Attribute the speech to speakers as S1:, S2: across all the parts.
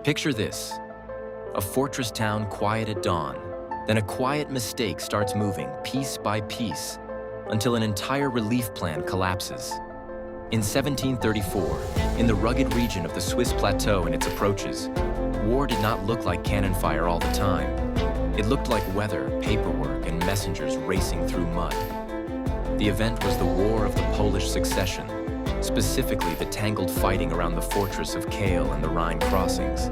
S1: Picture this: a fortress town quiet at dawn, then a quiet mistake starts moving piece by piece until an entire relief plan collapses. In 1734, in the rugged region of the Swiss plateau and its approaches, war did not look like cannon fire all the time. It looked like weather, paperwork, and messengers racing through mud. The event was the War of the Polish Succession, specifically the tangled fighting around the fortress of Kehl and the Rhine crossings.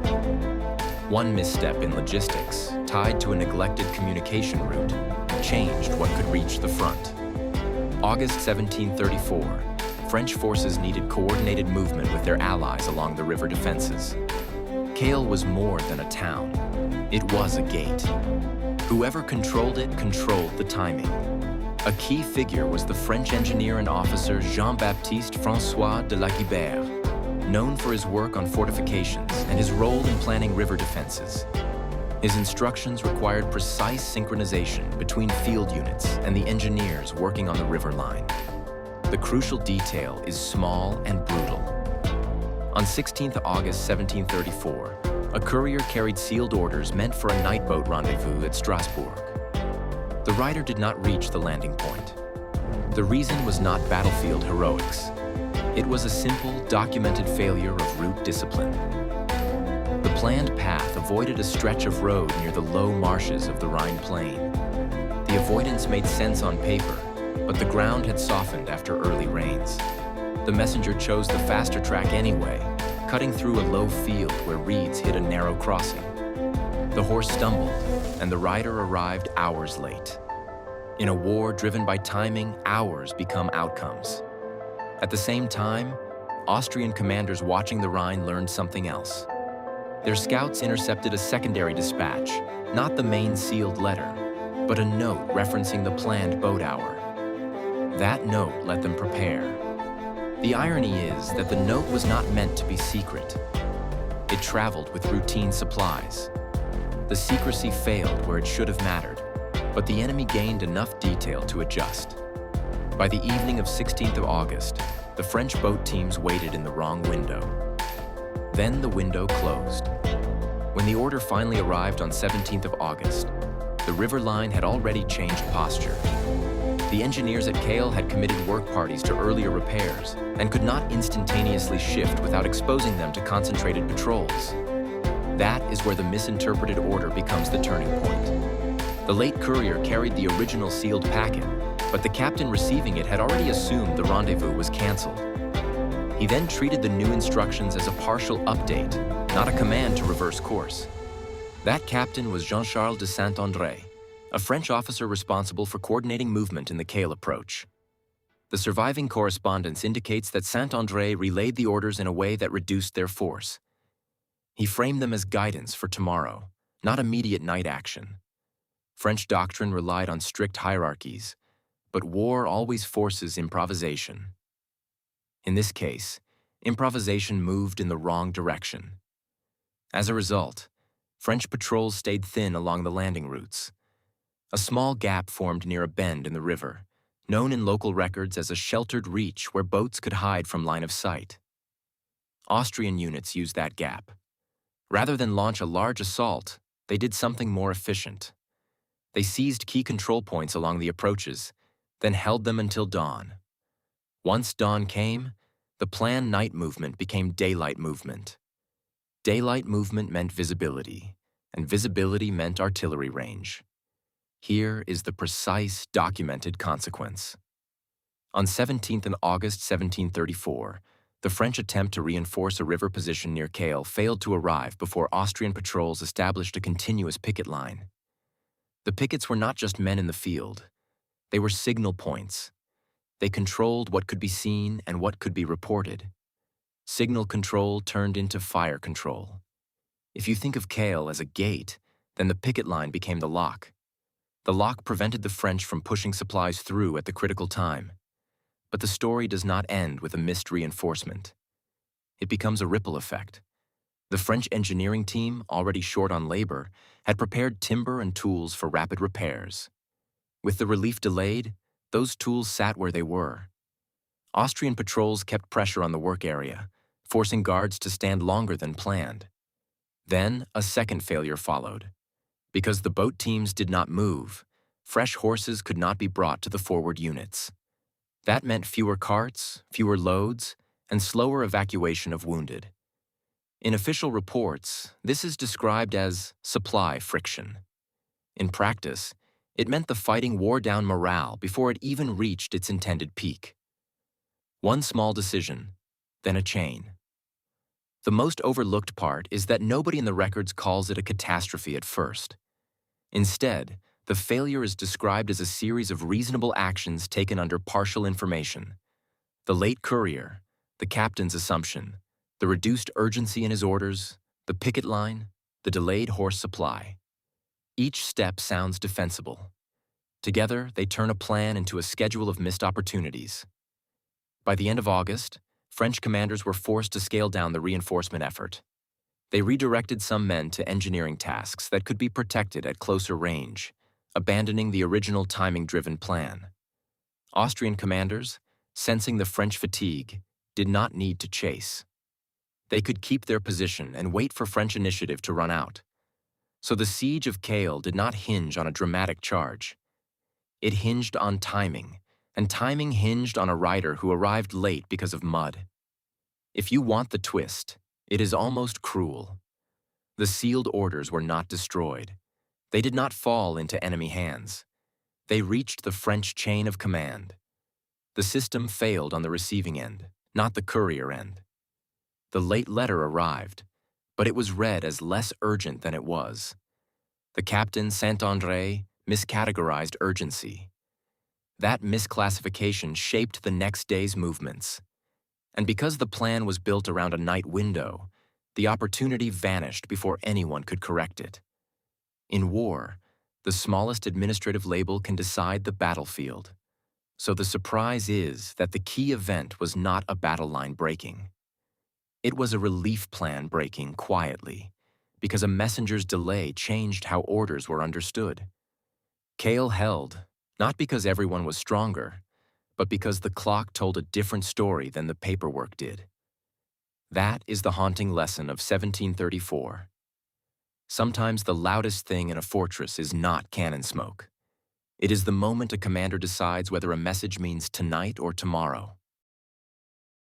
S1: One misstep in logistics, tied to a neglected communication route, changed what could reach the front. August 1734, French forces needed coordinated movement with their allies along the river defenses. Kehl was more than a town. It was a gate. Whoever controlled it controlled the timing. A key figure was the French engineer and officer Jean-Baptiste François de la Guibert, known for his work on fortifications and his role in planning river defenses. His instructions required precise synchronization between field units and the engineers working on the river line. The crucial detail is small and brutal. On 16th August 1734, a courier carried sealed orders meant for a night boat rendezvous at Strasbourg. The rider did not reach the landing point. The reason was not battlefield heroics. It was a simple, documented failure of route discipline. The planned path avoided a stretch of road near the low marshes of the Rhine plain. The avoidance made sense on paper, but the ground had softened after early rains. The messenger chose the faster track anyway, cutting through a low field where reeds hid a narrow crossing. The horse stumbled, and the rider arrived hours late. In a war driven by timing, hours become outcomes. At the same time, Austrian commanders watching the Rhine learned something else. Their scouts intercepted a secondary dispatch, not the main sealed letter, but a note referencing the planned boat hour. That note let them prepare. The irony is that the note was not meant to be secret. It traveled with routine supplies. The secrecy failed where it should have mattered, but the enemy gained enough detail to adjust. By the evening of 16th of August, the French boat teams waited in the wrong window. Then the window closed. When the order finally arrived on 17th of August, the river line had already changed posture. The engineers at Kehl had committed work parties to earlier repairs and could not instantaneously shift without exposing them to concentrated patrols. That is where the misinterpreted order becomes the turning point. The late courier carried the original sealed packet, but the captain receiving it had already assumed the rendezvous was canceled. He then treated the new instructions as a partial update, not a command to reverse course. That captain was Jean-Charles de Saint-André, a French officer responsible for coordinating movement in the Kehl approach. The surviving correspondence indicates that Saint-André relayed the orders in a way that reduced their force. He framed them as guidance for tomorrow, not immediate night action. French doctrine relied on strict hierarchies, but war always forces improvisation. In this case, improvisation moved in the wrong direction. As a result, French patrols stayed thin along the landing routes. A small gap formed near a bend in the river, known in local records as a sheltered reach where boats could hide from line of sight. Austrian units used that gap. Rather than launch a large assault, they did something more efficient. They seized key control points along the approaches, then held them until dawn. Once dawn came, the planned night movement became daylight movement. Daylight movement meant visibility, and visibility meant artillery range. Here is the precise, documented consequence. On 17th of August 1734, the French attempt to reinforce a river position near Kehl failed to arrive before Austrian patrols established a continuous picket line. The pickets were not just men in the field. They were signal points. They controlled what could be seen and what could be reported. Signal control turned into fire control. If you think of Kehl as a gate, then the picket line became the lock. The lock prevented the French from pushing supplies through at the critical time. But the story does not end with a missed reinforcement. It becomes a ripple effect. The French engineering team, already short on labor, had prepared timber and tools for rapid repairs. With the relief delayed, those tools sat where they were. Austrian patrols kept pressure on the work area, forcing guards to stand longer than planned. Then a second failure followed. Because the boat teams did not move, fresh horses could not be brought to the forward units. That meant fewer carts, fewer loads, and slower evacuation of wounded. In official reports, this is described as supply friction. In practice, it meant the fighting wore down morale before it even reached its intended peak. One small decision, then a chain. The most overlooked part is that nobody in the records calls it a catastrophe at first. Instead, the failure is described as a series of reasonable actions taken under partial information. The late courier, the captain's assumption, the reduced urgency in his orders, the picket line, the delayed horse supply. Each step sounds defensible. Together, they turn a plan into a schedule of missed opportunities. By the end of August, French commanders were forced to scale down the reinforcement effort. They redirected some men to engineering tasks that could be protected at closer range, abandoning the original timing-driven plan. Austrian commanders, sensing the French fatigue, did not need to chase. They could keep their position and wait for French initiative to run out. So the siege of Kehl did not hinge on a dramatic charge. It hinged on timing, and timing hinged on a rider who arrived late because of mud. If you want the twist, it is almost cruel. The sealed orders were not destroyed. They did not fall into enemy hands. They reached the French chain of command. The system failed on the receiving end, not the courier end. The late letter arrived, but it was read as less urgent than it was. The captain, Saint-André, miscategorized urgency. That misclassification shaped the next day's movements. And because the plan was built around a night window, the opportunity vanished before anyone could correct it. In war, the smallest administrative label can decide the battlefield. So the surprise is that the key event was not a battle line breaking. It was a relief plan breaking quietly, because a messenger's delay changed how orders were understood. Kehl held, not because everyone was stronger, but because the clock told a different story than the paperwork did. That is the haunting lesson of 1734. Sometimes the loudest thing in a fortress is not cannon smoke. It is the moment a commander decides whether a message means tonight or tomorrow.